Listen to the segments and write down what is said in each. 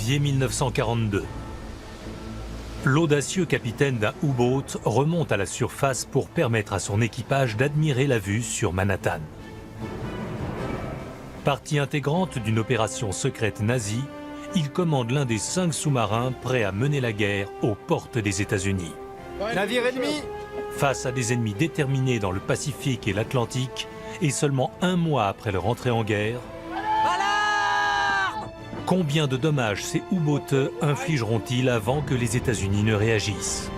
Janvier 1942. L'audacieux capitaine d'un U-boat remonte à la surface pour permettre à son équipage d'admirer la vue sur Manhattan. Partie intégrante d'une opération secrète nazie, il commande l'un des 5 sous-marins prêts à mener la guerre aux portes des États-Unis. Navire ennemi! Face à des ennemis déterminés dans le Pacifique et l'Atlantique, et seulement un mois après leur entrée en guerre, Alarme! combien de dommages ces U-boats infligeront-ils avant que les États-Unis ne réagissent?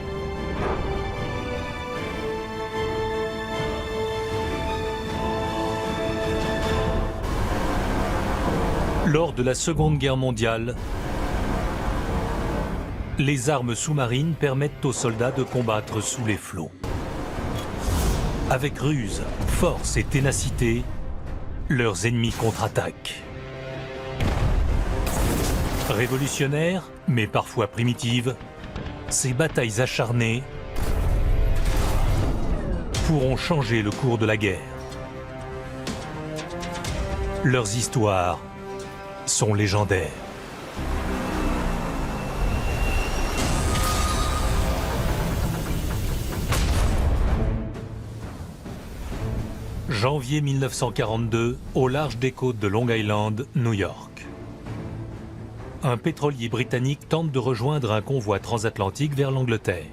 Lors de la Seconde Guerre mondiale, les armes sous-marines permettent aux soldats de combattre sous les flots. Avec ruse, force et ténacité, leurs ennemis contre-attaquent. Révolutionnaires, mais parfois primitives, ces batailles acharnées pourront changer le cours de la guerre. Leurs histoires sont légendaires. Janvier 1942, au large des côtes de Long Island, New York. Un pétrolier britannique tente de rejoindre un convoi transatlantique vers l'Angleterre.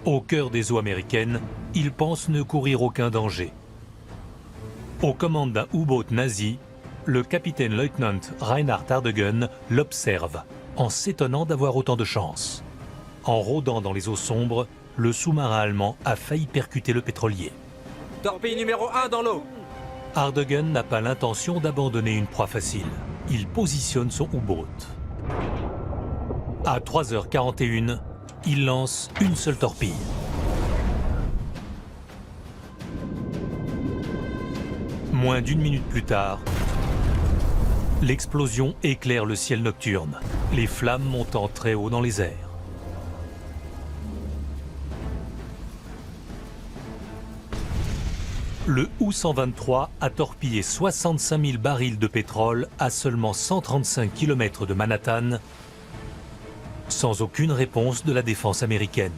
Au cœur des eaux américaines, il pense ne courir aucun danger. Aux commandes d'un U-boat nazi, le capitaine-lieutenant Reinhard Ardegen l'observe, en s'étonnant d'avoir autant de chance. En rôdant dans les eaux sombres, le sous-marin allemand a failli percuter le pétrolier. Torpille numéro 1 dans l'eau! Ardegen n'a pas l'intention d'abandonner une proie facile. Il positionne son U-boat. À 3h41, il lance une seule torpille. Moins d'une minute plus tard, l'explosion éclaire le ciel nocturne, les flammes montant très haut dans les airs. Le U-123 a torpillé 65 000 barils de pétrole à seulement 135 km de Manhattan, sans aucune réponse de la défense américaine.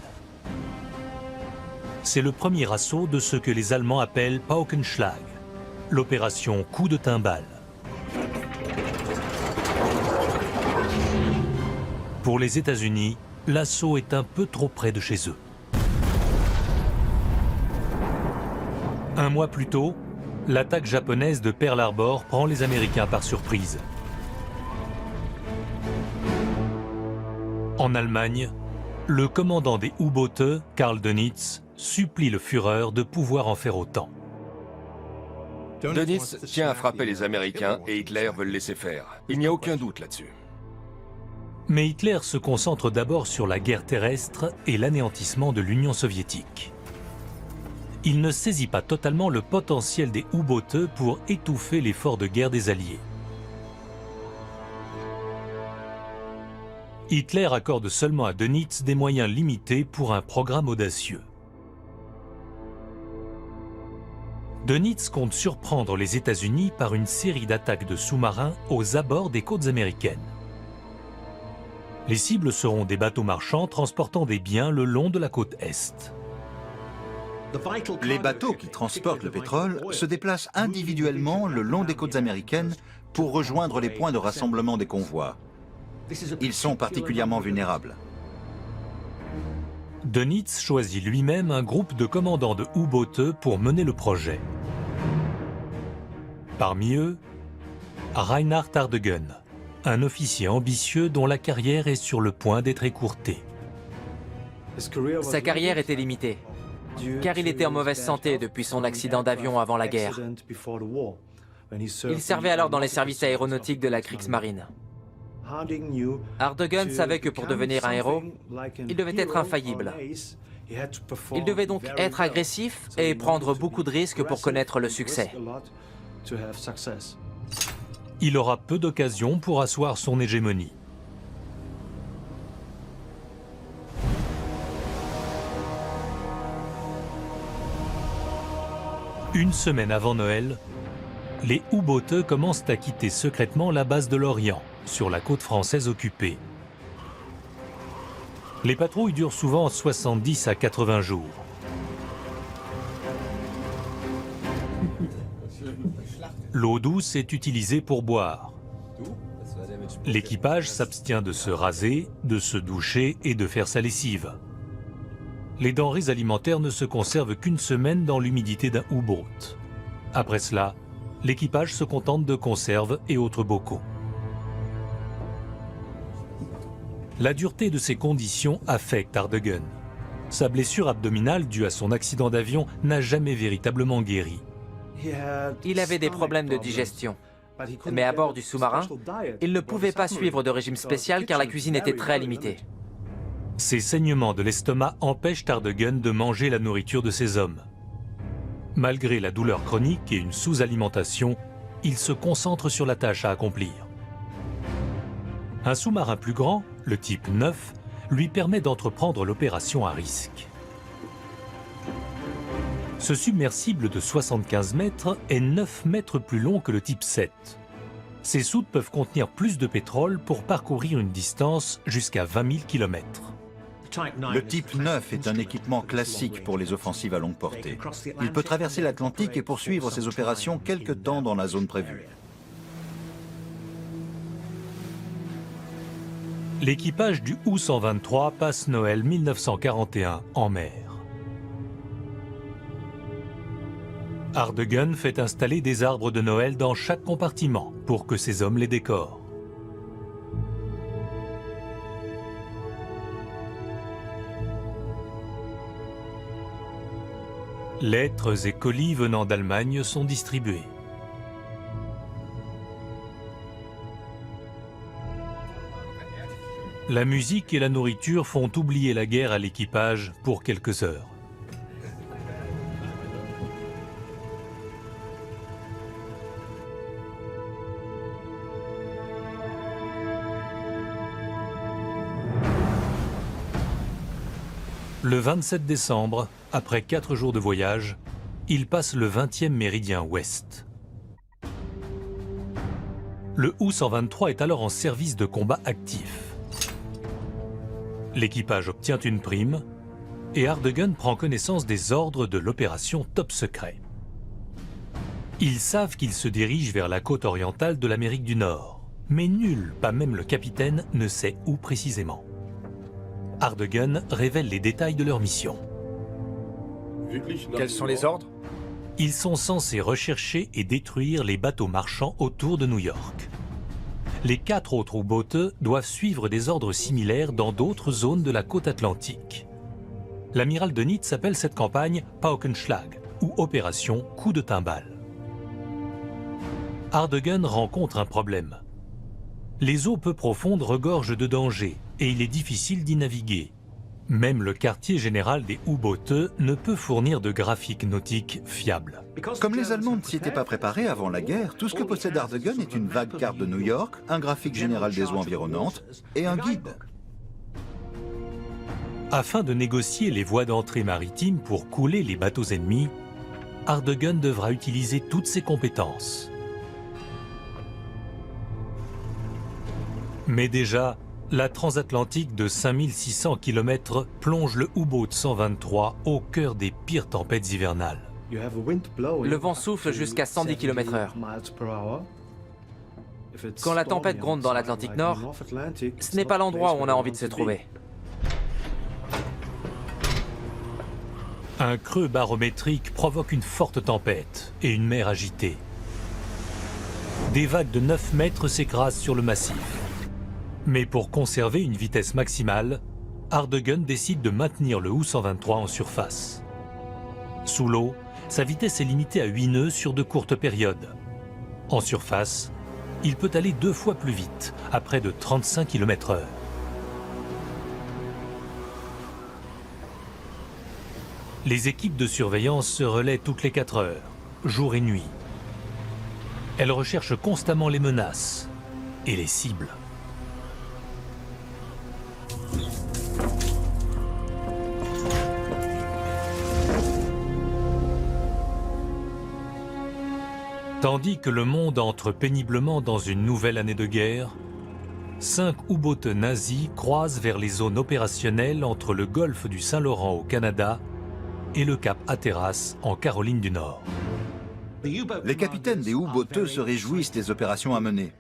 C'est le premier assaut de ce que les Allemands appellent Paukenschlag, l'opération coup de timbale. Pour les États-Unis, l'assaut est un peu trop près de chez eux. Un mois plus tôt, l'attaque japonaise de Pearl Harbor prend les Américains par surprise. En Allemagne, le commandant des U-boats, Karl Dönitz, supplie le Führer de pouvoir en faire autant. Dönitz tient à frapper les Américains et Hitler veut le laisser faire. Il n'y a aucun doute là-dessus. Mais Hitler se concentre d'abord sur la guerre terrestre et l'anéantissement de l'Union soviétique. Il ne saisit pas totalement le potentiel des U-boats pour étouffer l'effort de guerre des Alliés. Hitler accorde seulement à Dönitz des moyens limités pour un programme audacieux. Dönitz compte surprendre les États-Unis par une série d'attaques de sous-marins aux abords des côtes américaines. Les cibles seront des bateaux marchands transportant des biens le long de la côte Est. Les bateaux qui transportent le pétrole se déplacent individuellement le long des côtes américaines pour rejoindre les points de rassemblement des convois. Ils sont particulièrement vulnérables. Dönitz choisit lui-même un groupe de commandants de U-boats pour mener le projet. Parmi eux, Reinhard Ardegen, un officier ambitieux dont la carrière est sur le point d'être écourtée. Sa carrière était limitée, car il était en mauvaise santé depuis son accident d'avion avant la guerre. Il servait alors dans les services aéronautiques de la Kriegsmarine. Ardegen savait que pour devenir un héros, il devait être infaillible. Il devait donc être agressif et prendre beaucoup de risques pour connaître le succès. Il aura peu d'occasions pour asseoir son hégémonie. Une semaine avant Noël, les U-boateux commencent à quitter secrètement la base de l'Orient, sur la côte française occupée. Les patrouilles durent souvent 70 à 80 jours. L'eau douce est utilisée pour boire. L'équipage s'abstient de se raser, de se doucher et de faire sa lessive. Les denrées alimentaires ne se conservent qu'une semaine dans l'humidité d'un U-boat. Après cela, l'équipage se contente de conserves et autres bocaux. La dureté de ces conditions affecte Ardegen. Sa blessure abdominale due à son accident d'avion n'a jamais véritablement guéri. Il avait des problèmes de digestion. Mais à bord du sous-marin, il ne pouvait pas suivre de régime spécial car la cuisine était très limitée. Ces saignements de l'estomac empêchent Ardegen de manger la nourriture de ses hommes. Malgré la douleur chronique et une sous-alimentation, il se concentre sur la tâche à accomplir. Un sous-marin plus grand, le type 9, lui permet d'entreprendre l'opération à risque. Ce submersible de 75 mètres est 9 mètres plus long que le type 7. Ces soutes peuvent contenir plus de pétrole pour parcourir une distance jusqu'à 20 000 km. Le type 9 est un équipement classique pour les offensives à longue portée. Il peut traverser l'Atlantique et poursuivre ses opérations quelque temps dans la zone prévue. L'équipage du U-123 passe Noël 1941 en mer. Ardegen fait installer des arbres de Noël dans chaque compartiment pour que ses hommes les décorent. Lettres et colis venant d'Allemagne sont distribués. La musique et la nourriture font oublier la guerre à l'équipage pour quelques heures. Le 27 décembre, après 4 jours de voyage, il passe le 20e méridien ouest. Le U-123 est alors en service de combat actif. L'équipage obtient une prime et Ardegen prend connaissance des ordres de l'opération Top Secret. Ils savent qu'il se dirige vers la côte orientale de l'Amérique du Nord, mais nul, pas même le capitaine, ne sait où précisément. Ardegen révèle les détails de leur mission. Quels sont les ordres? Ils sont censés rechercher et détruire les bateaux marchands autour de New York. Les 4 autres U-boateux doivent suivre des ordres similaires dans d'autres zones de la côte atlantique. L'amiral de Nitz appelle cette campagne Paukenschlag, ou opération coup de timbale. Ardegen rencontre un problème. Les eaux peu profondes regorgent de dangers et il est difficile d'y naviguer. Même le quartier général des U-boateux ne peut fournir de graphiques nautiques fiables. Comme les Allemands ne s'y étaient pas préparés avant la guerre, tout ce que possède Ardegen est une vague carte de New York, un graphique général des eaux environnantes et un guide. Afin de négocier les voies d'entrée maritimes pour couler les bateaux ennemis, Ardegen devra utiliser toutes ses compétences. Mais déjà, la transatlantique de 5600 km plonge le U-boat 123 au cœur des pires tempêtes hivernales. Le vent souffle jusqu'à 110 km/h. Quand la tempête gronde dans l'Atlantique Nord, ce n'est pas l'endroit où on a envie de se trouver. Un creux barométrique provoque une forte tempête et une mer agitée. Des vagues de 9 mètres s'écrasent sur le massif. Mais pour conserver une vitesse maximale, Ardegen décide de maintenir le U-123 en surface. Sous l'eau, sa vitesse est limitée à 8 nœuds sur de courtes périodes. En surface, il peut aller 2 fois plus vite, à près de 35 km/h. Les équipes de surveillance se relaient toutes les 4 heures, jour et nuit. Elles recherchent constamment les menaces et les cibles. Tandis que le monde entre péniblement dans une nouvelle année de guerre, 5 U-boats nazis croisent vers les zones opérationnelles entre le golfe du Saint-Laurent au Canada et le cap Hatteras en Caroline du Nord. Les capitaines des U-boateux se réjouissent des opérations à mener.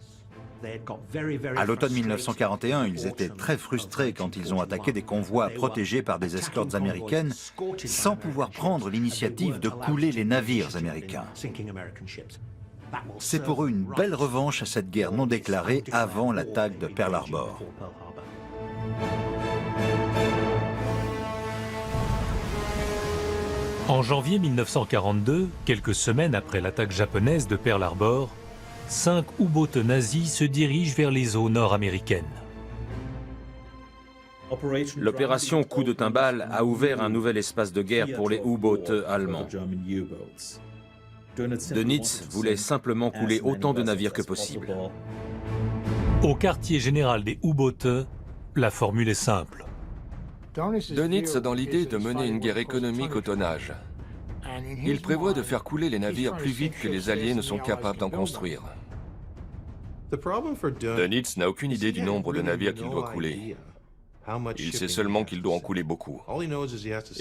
À l'automne 1941, ils étaient très frustrés quand ils ont attaqué des convois protégés par des escortes américaines sans pouvoir prendre l'initiative de couler les navires américains. C'est pour eux une belle revanche à cette guerre non déclarée avant l'attaque de Pearl Harbor. En janvier 1942, quelques semaines après l'attaque japonaise de Pearl Harbor, 5 U-boats nazis se dirigent vers les eaux nord-américaines. L'opération Coup de Timbale a ouvert un nouvel espace de guerre pour les U-boats allemands. Dönitz voulait simplement couler autant de navires que possible. Au quartier général des U-boats, la formule est simple. Dönitz a dans l'idée de mener une guerre économique au tonnage. Il prévoit de faire couler les navires plus vite que les Alliés ne sont capables d'en construire. Dönitz n'a aucune idée du nombre de navires qu'il doit couler. Il sait seulement qu'il doit en couler beaucoup.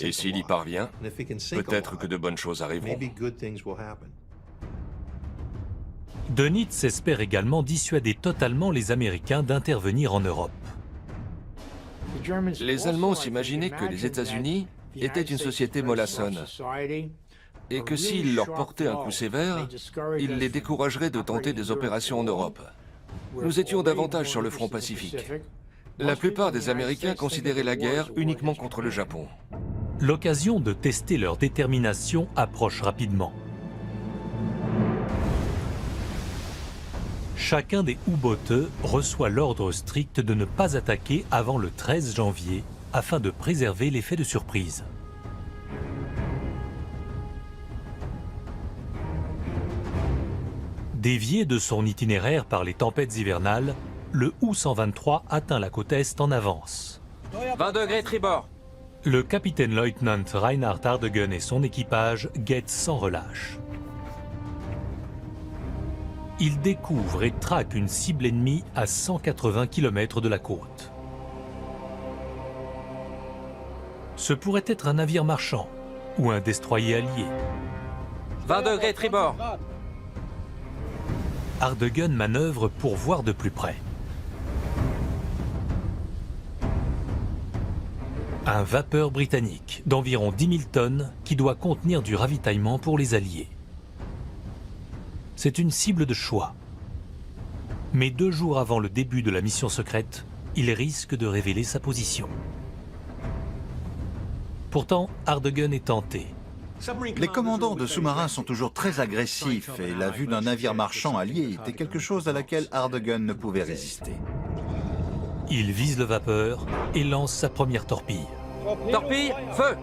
Et s'il y parvient, peut-être que de bonnes choses arriveront. Dönitz espère également dissuader totalement les Américains d'intervenir en Europe. Les Allemands s'imaginaient que les États-Unis étaient une société mollassonne et que s'ils leur portaient un coup sévère, ils les décourageraient de tenter des opérations en Europe. Nous étions davantage sur le front pacifique. La plupart des Américains considéraient la guerre uniquement contre le Japon. L'occasion de tester leur détermination approche rapidement. Chacun des U-boats reçoit l'ordre strict de ne pas attaquer avant le 13 janvier afin de préserver l'effet de surprise. Dévié de son itinéraire par les tempêtes hivernales, le U-123 atteint la côte Est en avance. 20 degrés tribord. Le capitaine-lieutenant Reinhard Ardegen et son équipage guettent sans relâche. Ils découvrent et traquent une cible ennemie à 180 km de la côte. Ce pourrait être un navire marchand ou un destroyer allié. 20 degrés tribord. Ardegen manœuvre pour voir de plus près. Un vapeur britannique d'environ 10 000 tonnes qui doit contenir du ravitaillement pour les Alliés. C'est une cible de choix. Mais 2 jours avant le début de la mission secrète, il risque de révéler sa position. Pourtant, Ardegen est tenté. Les commandants de sous-marins sont toujours très agressifs et la vue d'un navire marchand allié était quelque chose à laquelle Ardegen ne pouvait résister. Il vise le vapeur et lance sa première torpille. Torpille, feu!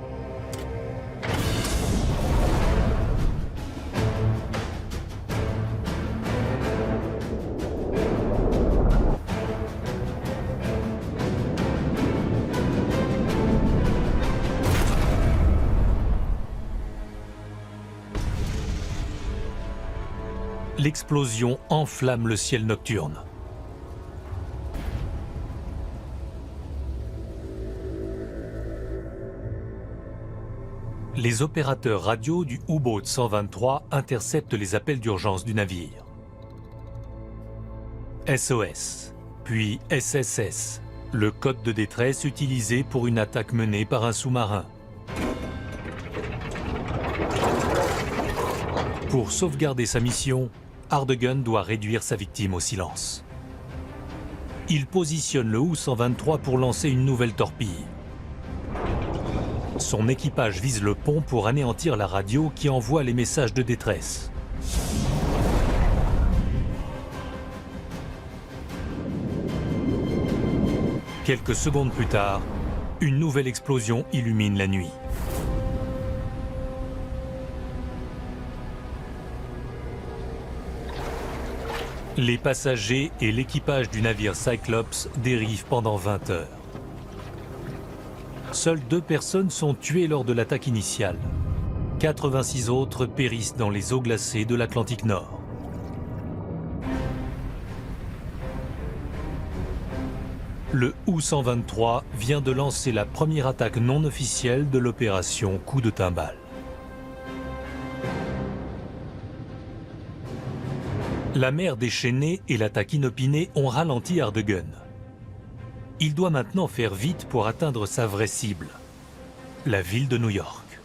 L'explosion enflamme le ciel nocturne. Les opérateurs radio du U-boat 123 interceptent les appels d'urgence du navire. SOS, puis SSS, le code de détresse utilisé pour une attaque menée par un sous-marin. Pour sauvegarder sa mission, Ardegen doit réduire sa victime au silence. Il positionne le U-123 pour lancer une nouvelle torpille. Son équipage vise le pont pour anéantir la radio qui envoie les messages de détresse. Quelques secondes plus tard, une nouvelle explosion illumine la nuit. Les passagers et l'équipage du navire Cyclops dérivent pendant 20 heures. Seules 2 personnes sont tuées lors de l'attaque initiale. 86 autres périssent dans les eaux glacées de l'Atlantique Nord. Le U-123 vient de lancer la première attaque non officielle de l'opération Coup de Timbale. La mer déchaînée et l'attaque inopinée ont ralenti Ardegen. Il doit maintenant faire vite pour atteindre sa vraie cible, la ville de New York.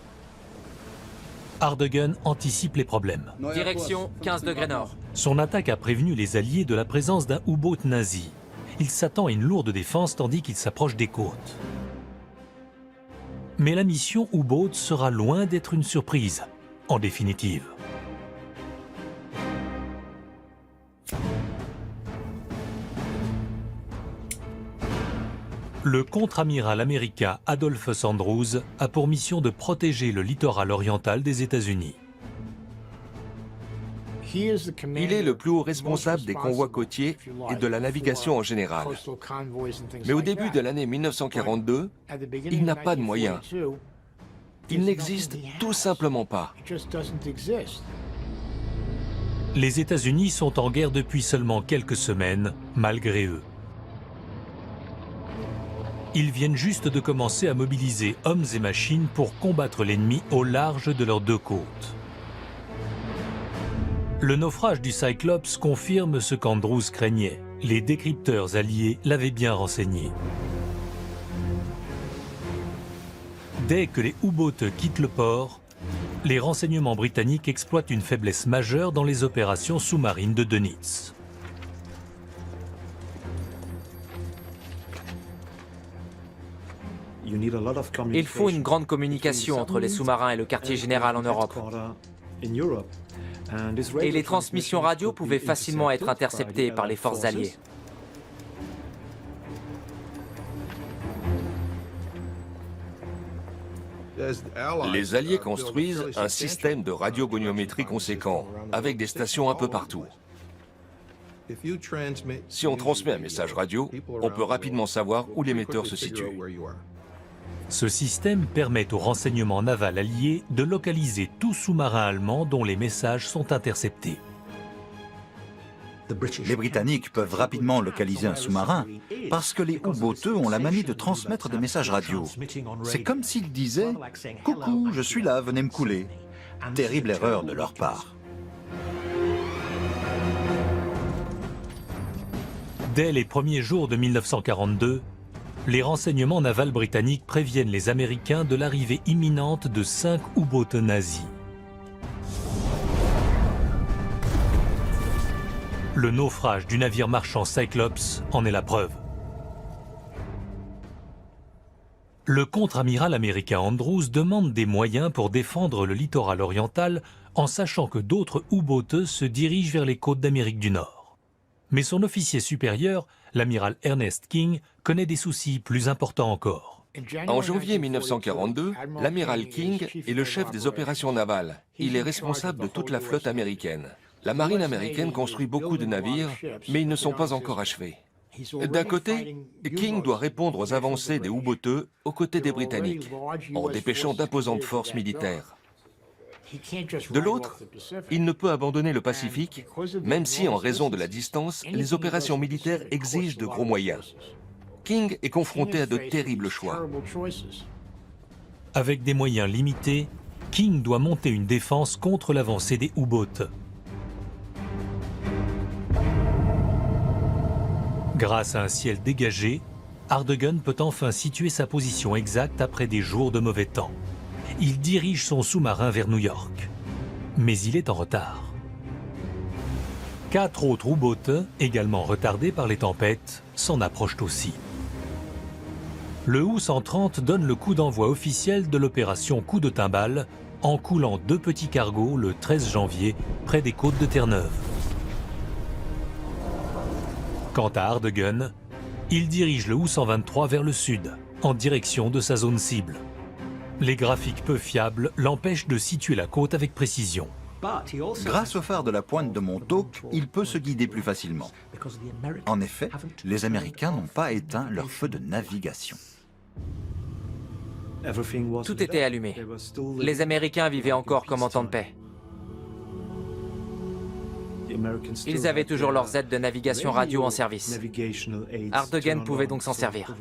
Ardegen anticipe les problèmes. Direction 15 degrés nord. Son attaque a prévenu les Alliés de la présence d'un U-boat nazi. Il s'attend à une lourde défense tandis qu'il s'approche des côtes. Mais la mission U-boat sera loin d'être une surprise, en définitive. Le contre-amiral américain Adolphus Andrews a pour mission de protéger le littoral oriental des États-Unis. Il est le plus haut responsable des convois côtiers et de la navigation en général. Mais au début de l'année 1942, il n'a pas de moyens. Il n'existe tout simplement pas. Les États-Unis sont en guerre depuis seulement quelques semaines, malgré eux. Ils viennent juste de commencer à mobiliser hommes et machines pour combattre l'ennemi au large de leurs deux côtes. Le naufrage du Cyclops confirme ce qu'Andrews craignait. Les décrypteurs alliés l'avaient bien renseigné. Dès que les U-boats quittent le port, les renseignements britanniques exploitent une faiblesse majeure dans les opérations sous-marines de Dönitz. Il faut une grande communication entre les sous-marins et le quartier général en Europe. Et les transmissions radio pouvaient facilement être interceptées par les forces alliées. Les Alliés construisent un système de radiogoniométrie conséquent, avec des stations un peu partout. Si on transmet un message radio, on peut rapidement savoir où l'émetteur se situe. Ce système permet au renseignement naval allié de localiser tout sous-marin allemand dont les messages sont interceptés. Les Britanniques peuvent rapidement localiser un sous-marin parce que les U-boateux ont la manie de transmettre des messages radio. C'est comme s'ils disaient « Coucou, je suis là, venez me couler ». Terrible erreur de leur part. Dès les premiers jours de 1942, les renseignements navals britanniques préviennent les Américains de l'arrivée imminente de 5 U-boats nazis. Le naufrage du navire marchand Cyclops en est la preuve. Le contre-amiral américain Andrews demande des moyens pour défendre le littoral oriental en sachant que d'autres U-boateux se dirigent vers les côtes d'Amérique du Nord. Mais son officier supérieur, l'amiral Ernest King, connaît des soucis plus importants encore. En janvier 1942, l'amiral King est le chef des opérations navales. Il est responsable de toute la flotte américaine. La marine américaine construit beaucoup de navires, mais ils ne sont pas encore achevés. D'un côté, King doit répondre aux avancées des U-boateux aux côtés des Britanniques, en dépêchant d'imposantes forces militaires. De l'autre, il ne peut abandonner le Pacifique, même si, en raison de la distance, les opérations militaires exigent de gros moyens. King est confronté à de terribles choix. Avec des moyens limités, King doit monter une défense contre l'avancée des U-boats. Grâce à un ciel dégagé, Ardegen peut enfin situer sa position exacte après des jours de mauvais temps. Il dirige son sous-marin vers New York. Mais il est en retard. 4 autres U-boats, également retardés par les tempêtes, s'en approchent aussi. Le U-130 donne le coup d'envoi officiel de l'opération Coup de Timbale en coulant 2 petits cargos le 13 janvier près des côtes de Terre-Neuve. Quant à Ardegen, il dirige le U-123 vers le sud, en direction de sa zone cible. Les graphiques peu fiables l'empêchent de situer la côte avec précision. Grâce au phare de la pointe de Montauk, il peut se guider plus facilement. En effet, les Américains n'ont pas éteint leur feu de navigation. Tout était allumé. Les Américains vivaient encore comme en temps de paix. Ils avaient toujours leurs aides de navigation radio en service. Ardegen pouvait donc s'en servir.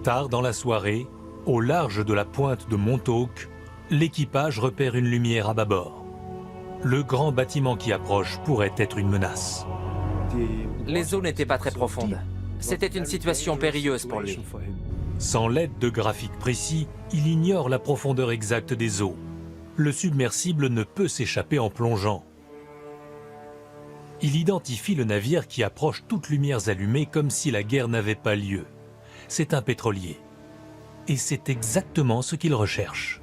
Tard dans la soirée, au large de la pointe de Montauk, l'équipage repère une lumière à bâbord. Le grand bâtiment qui approche pourrait être une menace. Les eaux n'étaient pas très profondes. C'était une situation périlleuse pour lui. Sans l'aide de graphiques précis, il ignore la profondeur exacte des eaux. Le submersible ne peut s'échapper en plongeant. Il identifie le navire qui approche toutes lumières allumées comme si la guerre n'avait pas lieu. C'est un pétrolier. Et c'est exactement ce qu'il recherche.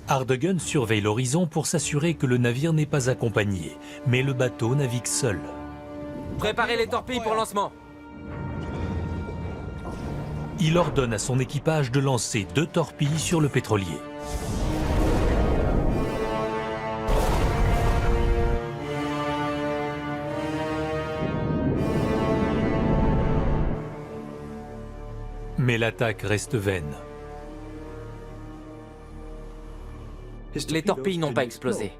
Ardegen surveille l'horizon pour s'assurer que le navire n'est pas accompagné, mais le bateau navigue seul. Préparez les torpilles pour lancement. Il ordonne à son équipage de lancer 2 torpilles sur le pétrolier. Mais l'attaque reste vaine. Les torpilles n'ont pas explosé.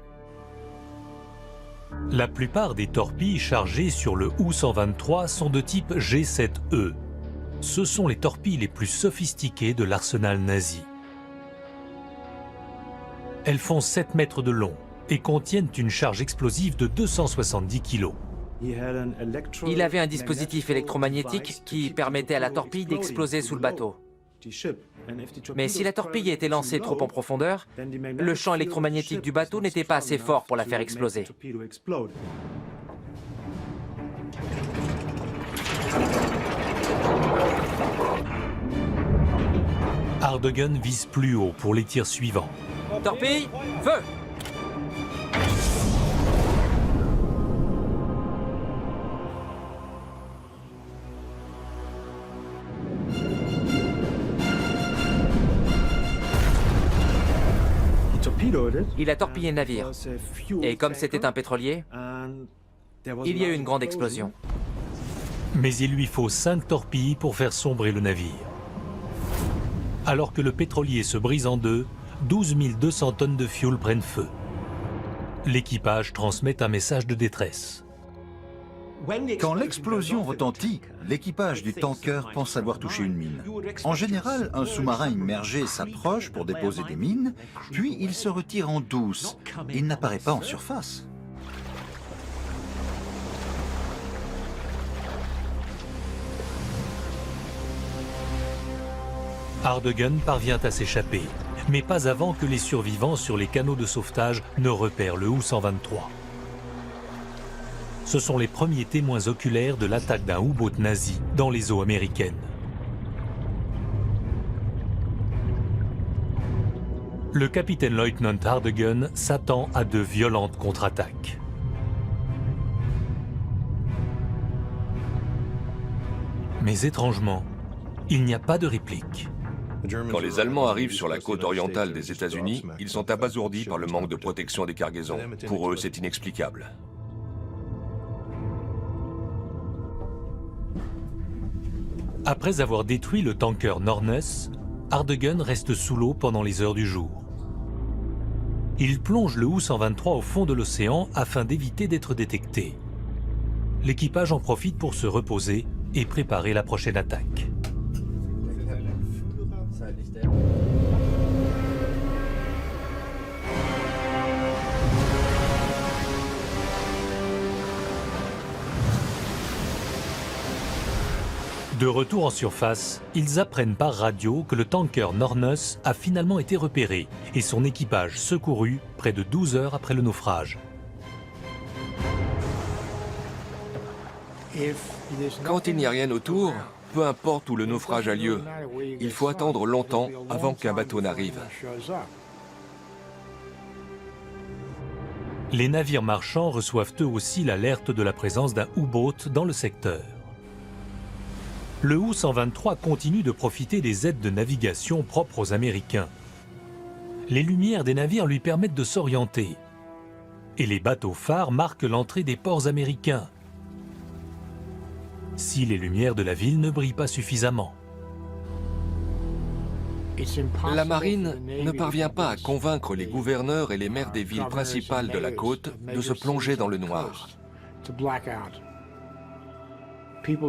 La plupart des torpilles chargées sur le U-123 sont de type G7E. Ce sont les torpilles les plus sophistiquées de l'arsenal nazi. Elles font 7 mètres de long et contiennent une charge explosive de 270 kg. Il avait un dispositif électromagnétique qui permettait à la torpille d'exploser sous le bateau. Mais si la torpille était lancée trop en profondeur, le champ électromagnétique du bateau n'était pas assez fort pour la faire exploser. Ardegen vise plus haut pour les tirs suivants. Torpille, feu! Il a torpillé le navire. Et comme c'était un pétrolier, il y a eu une grande explosion. Mais il lui faut 5 torpilles pour faire sombrer le navire. Alors que le pétrolier se brise en deux, 12 200 tonnes de fioul prennent feu. L'équipage transmet un message de détresse. Quand l'explosion retentit, l'équipage du tanker pense avoir touché une mine. En général, un sous-marin immergé s'approche pour déposer des mines, puis il se retire en douce. Il n'apparaît pas en surface. Ardegen parvient à s'échapper, mais pas avant que les survivants sur les canaux de sauvetage ne repèrent le U-123. Ce sont les premiers témoins oculaires de l'attaque d'un U-boat nazi dans les eaux américaines. Le capitaine-lieutenant Ardegen s'attend à de violentes contre-attaques. Mais étrangement, il n'y a pas de réplique. Quand les Allemands arrivent sur la côte orientale des États-Unis, ils sont abasourdis par le manque de protection des cargaisons. Pour eux, c'est inexplicable. Après avoir détruit le tanker Norness, Ardegen reste sous l'eau pendant les heures du jour. Il plonge le U-123 au fond de l'océan afin d'éviter d'être détecté. L'équipage en profite pour se reposer et préparer la prochaine attaque. De retour en surface, ils apprennent par radio que le tanker Norness a finalement été repéré et son équipage secouru près de 12 heures après le naufrage. Quand il n'y a rien autour, peu importe où le naufrage a lieu, il faut attendre longtemps avant qu'un bateau n'arrive. Les navires marchands reçoivent eux aussi l'alerte de la présence d'un U-boat dans le secteur. Le U-123 continue de profiter des aides de navigation propres aux Américains. Les lumières des navires lui permettent de s'orienter. Et les bateaux phares marquent l'entrée des ports américains. Si les lumières de la ville ne brillent pas suffisamment. La marine ne parvient pas à convaincre les gouverneurs et les maires des villes principales de la côte de se plonger dans le noir.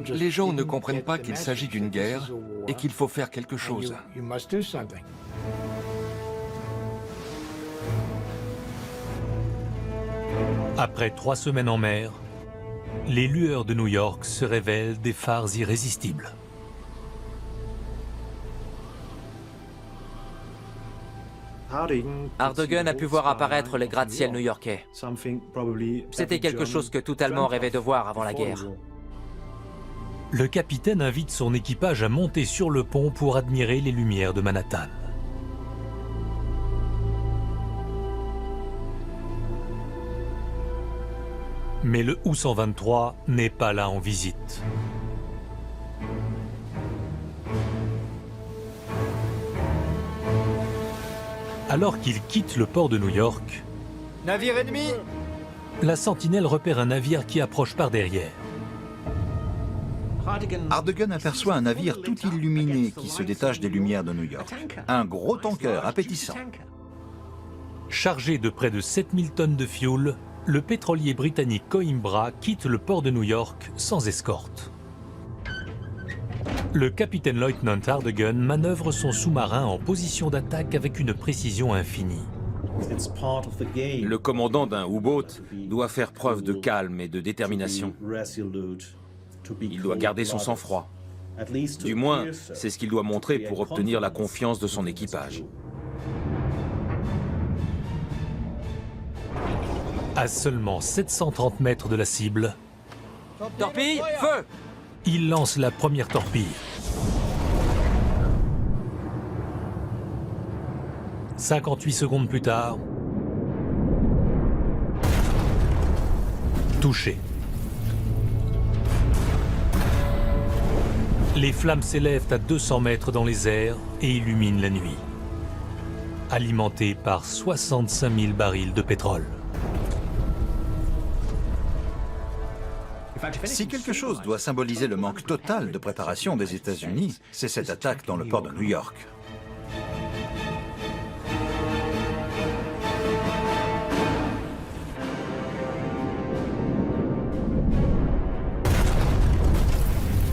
Les gens ne comprennent pas qu'il s'agit d'une guerre et qu'il faut faire quelque chose. Après 3 semaines en mer, les lueurs de New York se révèlent des phares irrésistibles. Hardegun a pu voir apparaître les gratte-ciel new-yorkais. C'était quelque chose que tout Allemand rêvait de voir avant la guerre. Le capitaine invite son équipage à monter sur le pont pour admirer les lumières de Manhattan. Mais le U-123 n'est pas là en visite. Alors qu'il quitte le port de New York, Navire ennemi! la sentinelle repère un navire qui approche par derrière. Hardegun aperçoit un navire tout illuminé qui se détache des lumières de New York. Un gros tanker appétissant. Chargé de près de 7000 tonnes de fioul, le pétrolier britannique Coimbra quitte le port de New York sans escorte. Le capitaine-lieutenant Hardegun manœuvre son sous-marin en position d'attaque avec une précision infinie. Le commandant d'un U-boat doit faire preuve de calme et de détermination. Il doit garder son sang-froid. Du moins, c'est ce qu'il doit montrer pour obtenir la confiance de son équipage. À seulement 730 mètres de la cible, Torpille, feu! il lance la première torpille. 58 secondes plus tard, touché. Les flammes s'élèvent à 200 mètres dans les airs et illuminent la nuit, alimentées par 65 000 barils de pétrole. Si quelque chose doit symboliser le manque total de préparation des États-Unis, c'est cette attaque dans le port de New York.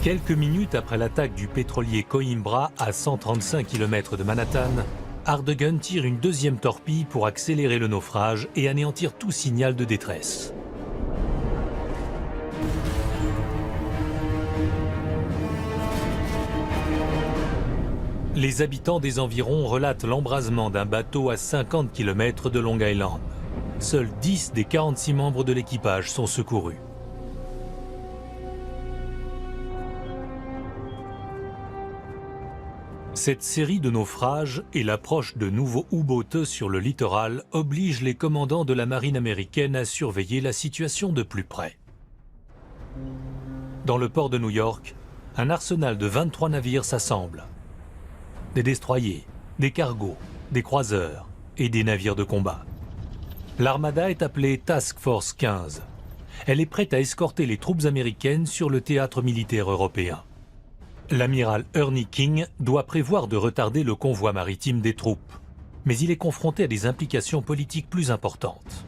Quelques minutes après l'attaque du pétrolier Coimbra à 135 km de Manhattan, Hardegun tire une deuxième torpille pour accélérer le naufrage et anéantir tout signal de détresse. Les habitants des environs relatent l'embrasement d'un bateau à 50 km de Long Island. Seuls 10 des 46 membres de l'équipage sont secourus. Cette série de naufrages et l'approche de nouveaux U-boats sur le littoral obligent les commandants de la marine américaine à surveiller la situation de plus près. Dans le port de New York, un arsenal de 23 navires s'assemble. Des destroyers, des cargos, des croiseurs et des navires de combat. L'armada est appelée Task Force 15. Elle est prête à escorter les troupes américaines sur le théâtre militaire européen. L'amiral Ernie King doit prévoir de retarder le convoi maritime des troupes, mais il est confronté à des implications politiques plus importantes.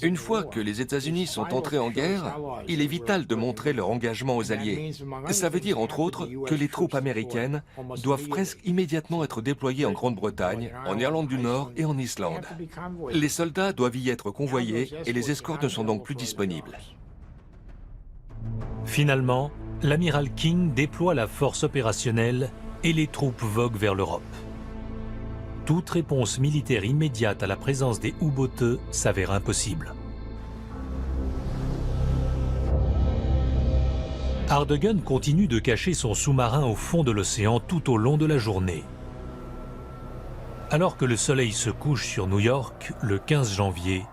Une fois que les États-Unis sont entrés en guerre, il est vital de montrer leur engagement aux Alliés. Ça veut dire, entre autres, que les troupes américaines doivent presque immédiatement être déployées en Grande-Bretagne, en Irlande du Nord et en Islande. Les soldats doivent y être convoyés et les escortes ne sont donc plus disponibles. Finalement, l'amiral King déploie la force opérationnelle et les troupes voguent vers l'Europe. Toute réponse militaire immédiate à la présence des U-boats s'avère impossible. Hardegun continue de cacher son sous-marin au fond de l'océan tout au long de la journée. Alors que le soleil se couche sur New York le 15 janvier,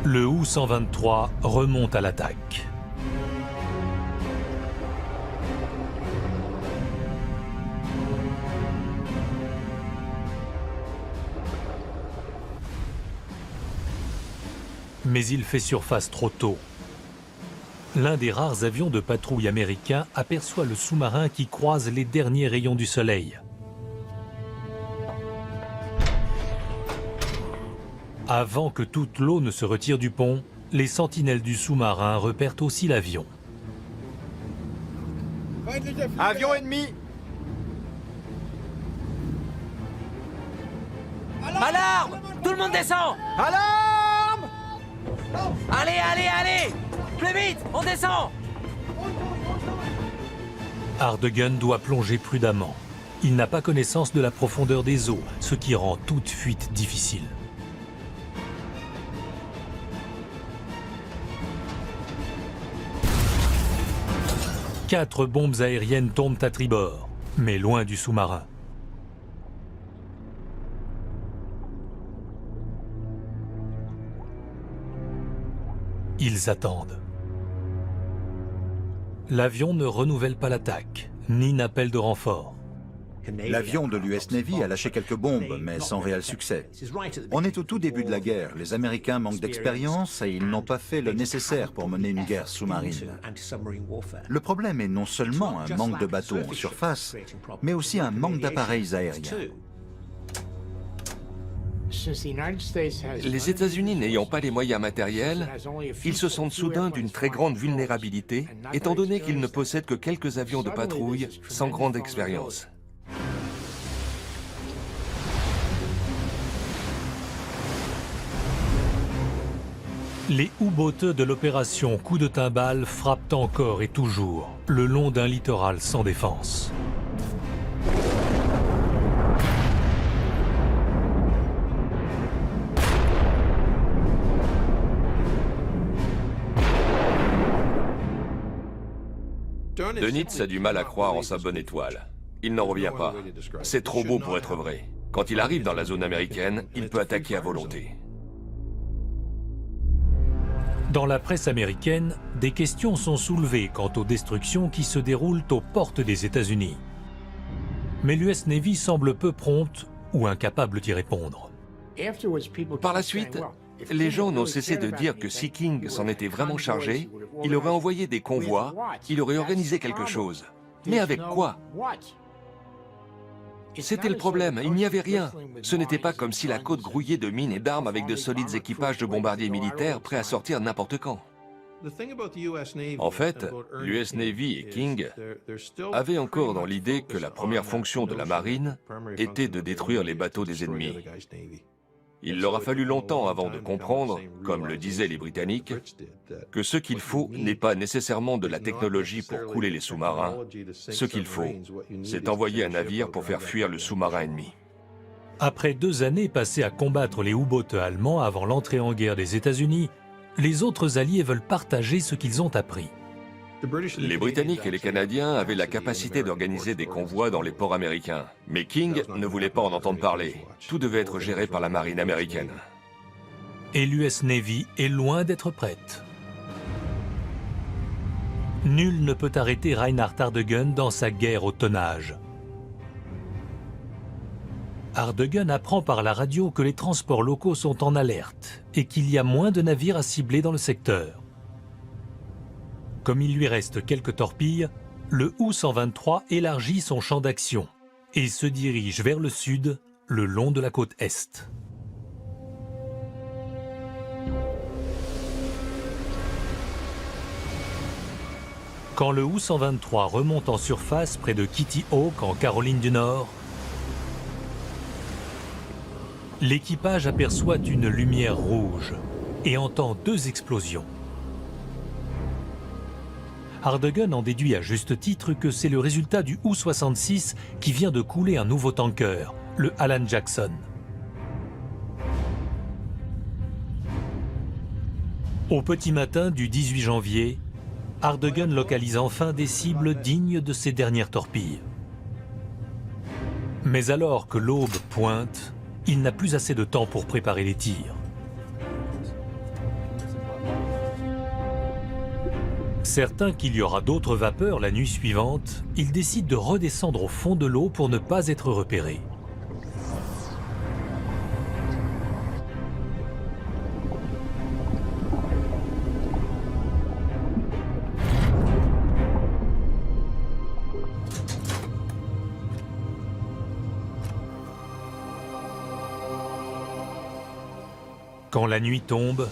le U-123 remonte à l'attaque. Mais il fait surface trop tôt. l'un des rares avions de patrouille américains aperçoit le sous-marin qui croise les derniers rayons du soleil. Avant que toute l'eau ne se retire du pont, les sentinelles du sous-marin repèrent aussi l'avion. Avion ennemi! Alarme! Tout le monde descend! Alarme! Allez, allez, allez! Plus vite, on descend! Hardegun doit plonger prudemment. Il n'a pas connaissance de la profondeur des eaux, ce qui rend toute fuite difficile. Quatre bombes aériennes tombent à tribord, mais loin du sous-marin. Ils attendent. L'avion ne renouvelle pas l'attaque, ni n'appelle de renfort. L'avion de l'US Navy a lâché quelques bombes, mais sans réel succès. On est au tout début de la guerre. Les Américains manquent d'expérience et ils n'ont pas fait le nécessaire pour mener une guerre sous-marine. Le problème est non seulement un manque de bateaux en surface, mais aussi un manque d'appareils aériens. Les États-Unis n'ayant pas les moyens matériels, ils se sentent soudain d'une très grande vulnérabilité, étant donné qu'ils ne possèdent que quelques avions de patrouille sans grande expérience. Les U-boateux de l'opération Coup de Timbale frappent encore et toujours le long d'un littoral sans défense. Dönitz a du mal à croire en sa bonne étoile. Il n'en revient pas. C'est trop beau pour être vrai. Quand il arrive dans la zone américaine, il peut attaquer à volonté. Dans la presse américaine, des questions sont soulevées quant aux destructions qui se déroulent aux portes des États-Unis. Mais l'US Navy semble peu prompte ou incapable d'y répondre. Par la suite, les gens n'ont cessé de dire que si King s'en était vraiment chargé, il aurait envoyé des convois, il aurait organisé quelque chose. Mais avec quoi? C'était le problème, il n'y avait rien. Ce n'était pas comme si la côte grouillait de mines et d'armes avec de solides équipages de bombardiers militaires prêts à sortir n'importe quand. En fait, l'US Navy et King avaient encore dans l'idée que la première fonction de la marine était de détruire les bateaux des ennemis. Il leur a fallu longtemps avant de comprendre, comme le disaient les Britanniques, que ce qu'il faut n'est pas nécessairement de la technologie pour couler les sous-marins. Ce qu'il faut, c'est envoyer un navire pour faire fuir le sous-marin ennemi. Après 2 années passées à combattre les U-boats allemands avant l'entrée en guerre des États-Unis, les autres alliés veulent partager ce qu'ils ont appris. Les Britanniques et les Canadiens avaient la capacité d'organiser des convois dans les ports américains. Mais King ne voulait pas en entendre parler. Tout devait être géré par la marine américaine. Et l'US Navy est loin d'être prête. Nul ne peut arrêter Reinhard Hardegun dans sa guerre au tonnage. Hardegun apprend par la radio que les transports locaux sont en alerte et qu'il y a moins de navires à cibler dans le secteur. Comme il lui reste quelques torpilles, le U-123 élargit son champ d'action et se dirige vers le sud, le long de la côte est. Quand le U-123 remonte en surface près de Kitty Hawk en Caroline du Nord, l'équipage aperçoit une lumière rouge et entend 2 explosions. Hardegun en déduit à juste titre que c'est le résultat du U-66 qui vient de couler un nouveau tanker, le Alan Jackson. Au petit matin du 18 janvier, Hardegun localise enfin des cibles dignes de ses dernières torpilles. Mais alors que l'aube pointe, il n'a plus assez de temps pour préparer les tirs. Certain qu'il y aura d'autres vapeurs la nuit suivante, il décide de redescendre au fond de l'eau pour ne pas être repéré. Quand la nuit tombe,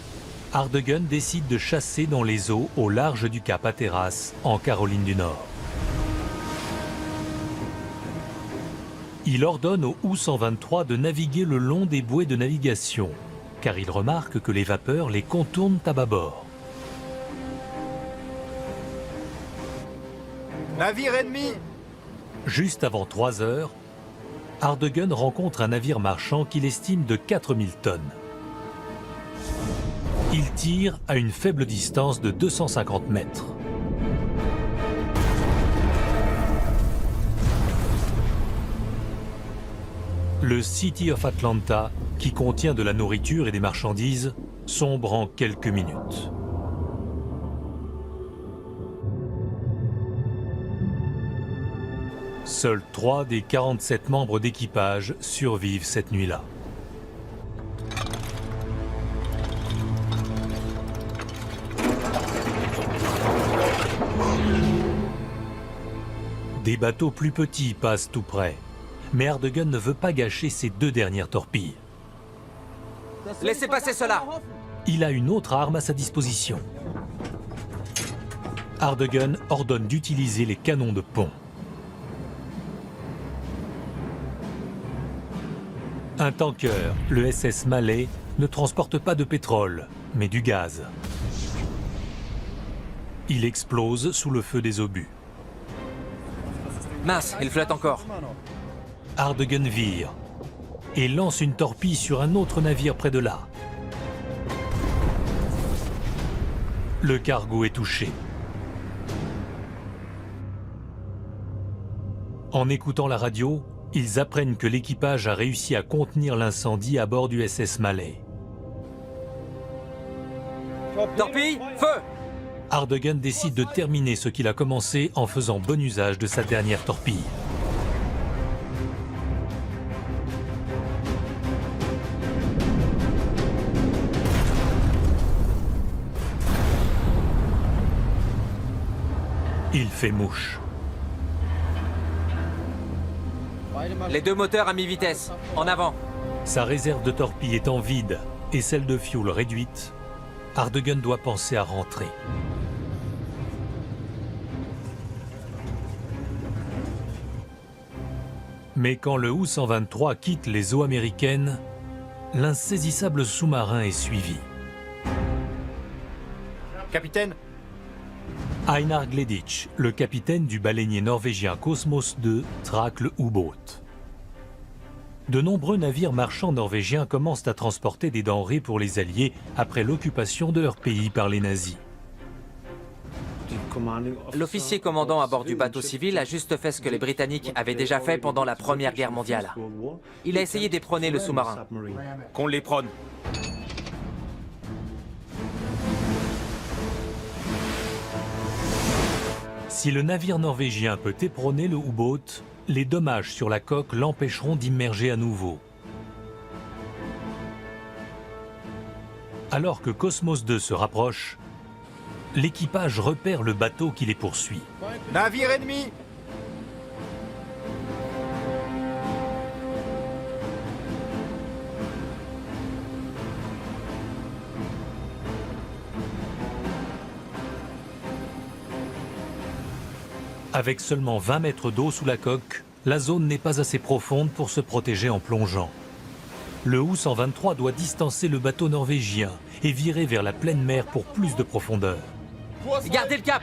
Ardegen décide de chasser dans les eaux au large du cap Hatteras, en Caroline du Nord. Il ordonne au U-123 de naviguer le long des bouées de navigation, car il remarque que les vapeurs les contournent à bâbord. Navire ennemi! Juste avant 3 heures, Ardegen rencontre un navire marchand qu'il estime de 4000 tonnes. Il tire à une faible distance de 250 mètres. Le City of Atlanta, qui contient de la nourriture et des marchandises, sombre en quelques minutes. Seuls 3 des 47 membres d'équipage survivent cette nuit-là. Des bateaux plus petits passent tout près, mais Ardegen ne veut pas gâcher ses 2 dernières torpilles. Laissez passer cela! Il a une autre arme à sa disposition. Ardegen ordonne d'utiliser les canons de pont. Un tanker, le SS Malay, ne transporte pas de pétrole, mais du gaz. Il explose sous le feu des obus. Mince, il flotte encore. Ardegen vire et lance une torpille sur un autre navire près de là. Le cargo est touché. En écoutant la radio, ils apprennent que l'équipage a réussi à contenir l'incendie à bord du SS Malay. Torpille, feu! Ardegen décide de terminer ce qu'il a commencé en faisant bon usage de sa dernière torpille. Il fait mouche. Les 2 moteurs à mi-vitesse, en avant. Sa réserve de torpilles étant vide et celle de fioul réduite, Ardegen doit penser à rentrer. Mais quand le U-123 quitte les eaux américaines, l'insaisissable sous-marin est suivi. Capitaine, Einar Gleditsch, le capitaine du baleinier norvégien Kosmos II, traque le U-boat. De nombreux navires marchands norvégiens commencent à transporter des denrées pour les Alliés après l'occupation de leur pays par les nazis. L'officier commandant à bord du bateau civil a juste fait ce que les Britanniques avaient déjà fait pendant la Première Guerre mondiale. Il a essayé d'éperonner le sous-marin. Qu'on les prône. Si le navire norvégien peut éperonner le U-boat, les dommages sur la coque l'empêcheront d'immerger à nouveau. Alors que Kosmos II se rapproche, l'équipage repère le bateau qui les poursuit. navire ennemi! Avec seulement 20 mètres d'eau sous la coque, la zone n'est pas assez profonde pour se protéger en plongeant. Le U-123 doit distancer le bateau norvégien et virer vers la pleine mer pour plus de profondeur. Gardez le cap!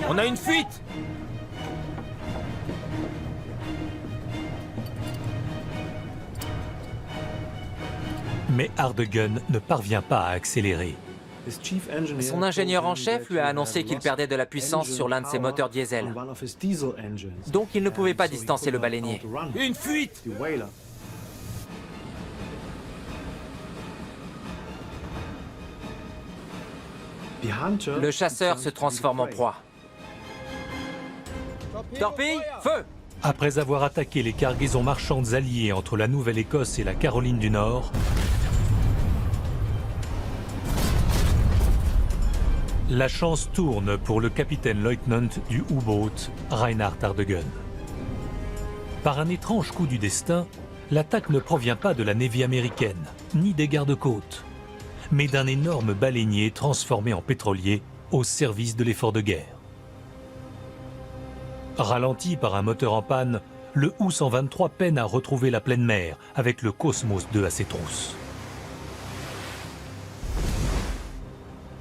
On a une fuite! Mais Ardegen ne parvient pas à accélérer. Son ingénieur en chef lui a annoncé qu'il perdait de la puissance sur l'un de ses moteurs diesel. Donc il ne pouvait pas distancer le baleinier. Une fuite! Le chasseur se transforme en proie. Torpille, feu! Après avoir attaqué les cargaisons marchandes alliées entre la Nouvelle-Écosse et la Caroline du Nord, La chance tourne pour le capitaine-lieutenant du U-boat, Reinhard Ardegen. Par un étrange coup du destin, l'attaque ne provient pas de la Navy américaine, ni des gardes-côtes, mais d'un énorme baleinier transformé en pétrolier au service de l'effort de guerre. Ralenti par un moteur en panne, le U-123 peine à retrouver la pleine mer avec le Cosmos II à ses trousses.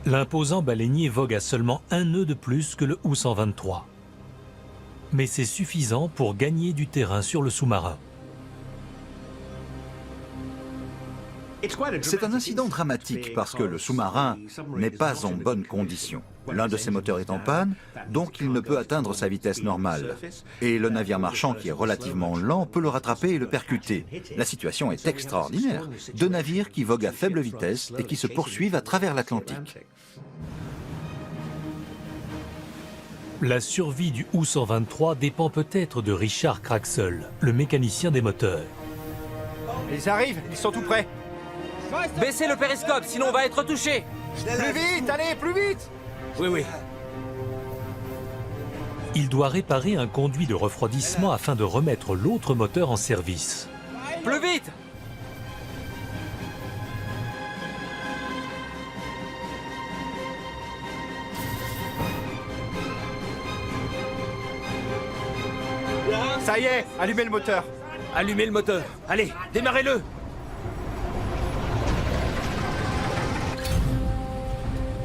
L'imposant baleinier vogue à seulement un nœud de plus que le U-123. Mais c'est suffisant pour gagner du terrain sur le sous-marin. C'est un incident dramatique parce que le sous-marin n'est pas en bonne condition. L'un de ses moteurs est en panne, donc il ne peut atteindre sa vitesse normale. Et le navire marchand, qui est relativement lent, peut le rattraper et le percuter. La situation est extraordinaire. Deux navires qui voguent à faible vitesse et qui se poursuivent à travers l'Atlantique. La survie du U-123 dépend peut-être de Richard Kraxel, le mécanicien des moteurs. Ils arrivent, ils sont tout prêts. Baissez le périscope, sinon on va être touché. Plus vite, allez, plus vite. Oui. Il doit réparer un conduit de refroidissement afin de remettre l'autre moteur en service. Plus vite! Ça y est, allumez le moteur. Allumez le moteur. Allez, démarrez-le.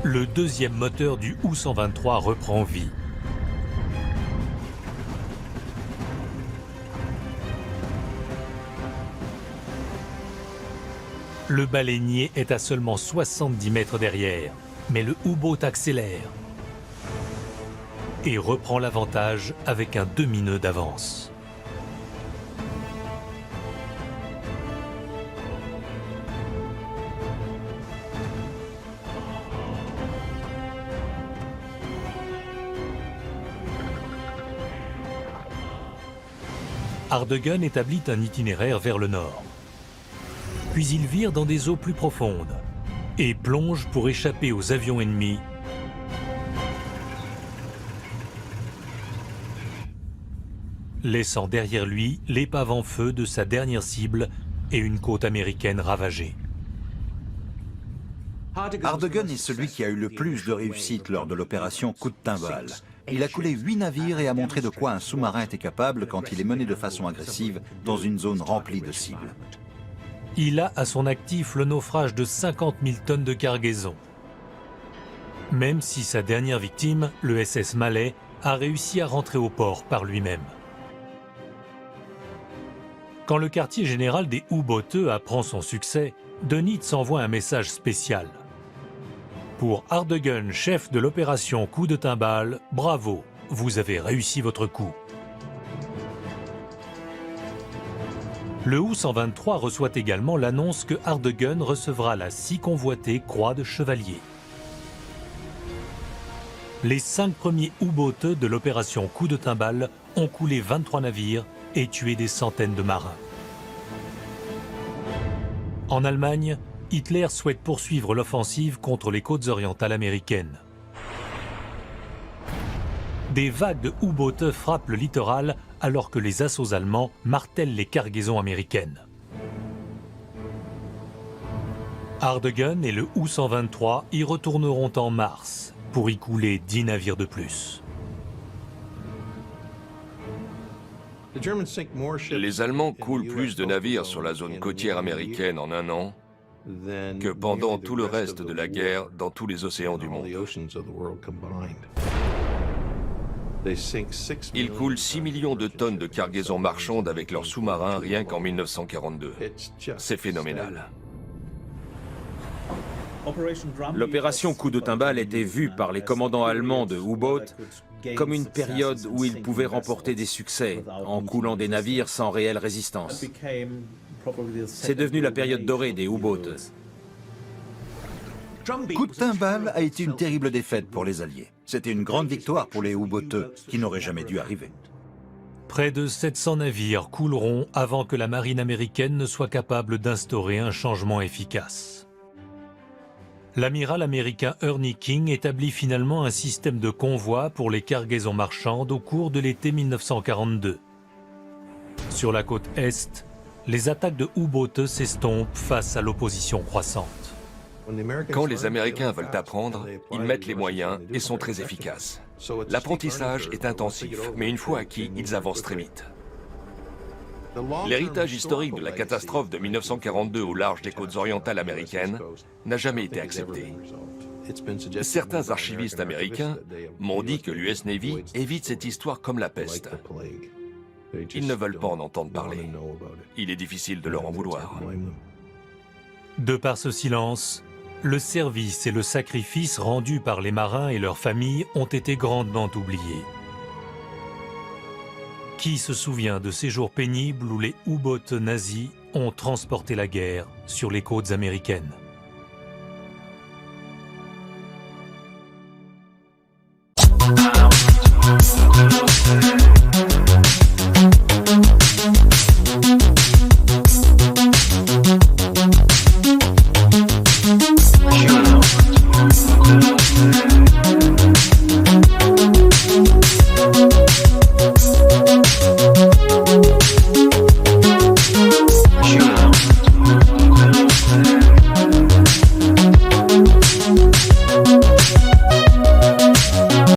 Le deuxième moteur du U-123 reprend vie. Le baleinier est à seulement 70 mètres derrière, mais le U-boat accélère et reprend l'avantage avec un demi-nœud d'avance. Ardegen établit un itinéraire vers le nord. Puis il vire dans des eaux plus profondes et plonge pour échapper aux avions ennemis, laissant derrière lui l'épave en feu de sa dernière cible et une côte américaine ravagée. Ardegen est celui qui a eu le plus de réussite lors de l'opération Coup de Timbal. Il a coulé 8 navires et a montré de quoi un sous-marin était capable quand il est mené de façon agressive dans une zone remplie de cibles. Il a à son actif le naufrage de 50 000 tonnes de cargaison. Même si sa dernière victime, le SS Malais, a réussi à rentrer au port par lui-même. Quand le quartier général des U-boateux apprend son succès, De Nitz envoie un message spécial. Pour Ardegen, chef de l'opération Coup de Timbal, bravo, vous avez réussi votre coup. Le U-123 reçoit également l'annonce que Ardegen recevra la si convoitée Croix de Chevalier. Les 5 premiers U-boateux de l'opération Coup de Timbal ont coulé 23 navires et tué des centaines de marins. En Allemagne, Hitler souhaite poursuivre l'offensive contre les côtes orientales américaines. Des vagues de U-boateux frappent le littoral alors que les assauts allemands martèlent les cargaisons américaines. Ardegen et le U-123 y retourneront en mars pour y couler 10 navires de plus. Les Allemands coulent plus de navires sur la zone côtière américaine en un an que pendant tout le reste de la guerre dans tous les océans du monde. Ils coulent 6 millions de tonnes de cargaison marchande avec leurs sous-marins rien qu'en 1942. C'est phénoménal. L'opération Coup de Timbal était vue par les commandants allemands de U-boat comme une période où ils pouvaient remporter des succès en coulant des navires sans réelle résistance. C'est devenu la période dorée des U-boats. Coup de Timbal a été une terrible défaite pour les Alliés. C'était une grande victoire pour les U-boateux qui n'auraient jamais dû arriver. Près de 700 navires couleront avant que la marine américaine ne soit capable d'instaurer un changement efficace. l'amiral américain Ernie King établit finalement un système de convoi pour les cargaisons marchandes au cours de l'été 1942. Sur la côte Est, les attaques de U-boats s'estompent face à l'opposition croissante. Quand les Américains veulent apprendre, ils mettent les moyens et sont très efficaces. L'apprentissage est intensif, mais une fois acquis, ils avancent très vite. L'héritage historique de la catastrophe de 1942 au large des côtes orientales américaines n'a jamais été accepté. Certains archivistes américains m'ont dit que l'US Navy évite cette histoire comme la peste. Ils ne veulent pas en entendre parler. Il est difficile de leur en vouloir. De par ce silence, le service et le sacrifice rendus par les marins et leurs familles ont été grandement oubliés. Qui se souvient de ces jours pénibles où les U-boats nazis ont transporté la guerre sur les côtes américaines?